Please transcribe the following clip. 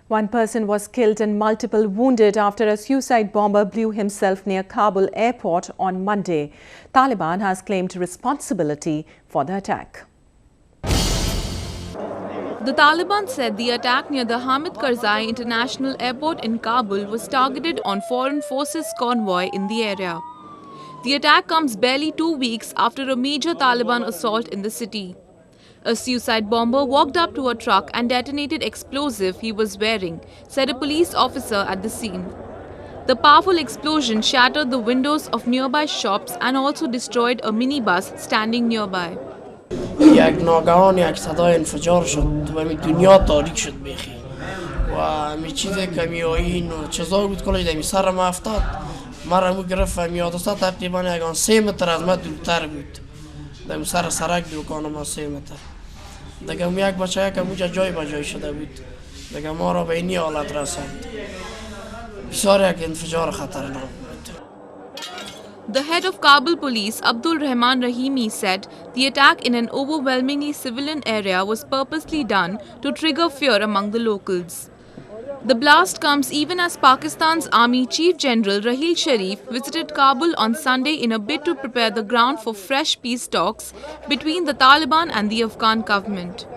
One person was killed and multiple wounded after a suicide bomber blew himself near Kabul airport on Monday. Taliban has claimed responsibility for the attack. The Taliban said the attack near the Hamid Karzai International Airport in Kabul was targeted on foreign forces convoy in the area. The attack comes barely 2 weeks after a major Taliban assault in the city. A suicide bomber walked up to a truck and detonated explosive he was wearing, said a police officer at the scene. The powerful explosion shattered the windows of nearby shops and also destroyed a minibus standing nearby. یک ناگهان یک صدای انفجار شد و دنیا تاریک شد بیخی و همین چیز کمیایی و چیزایی بود کلش دمی سر ما افتاد مرا مو گرفت و میادستا تقریبا یکان 3 متر از ما دورتر بود دمی سر سرک دوکان ما 3 متر دیگه یک بچه یک موجه جای با جای شده بود دیگه ما را به اینی حالت رساند بسیار یک انفجار خطرناک بود. The head of Kabul police, Abdul Rahman Rahimi, said the attack in an overwhelmingly civilian area was purposely done to trigger fear among the locals. The blast comes even as Pakistan's Army Chief General Raheel Sharif visited Kabul on Sunday in a bid to prepare the ground for fresh peace talks between the Taliban and the Afghan government.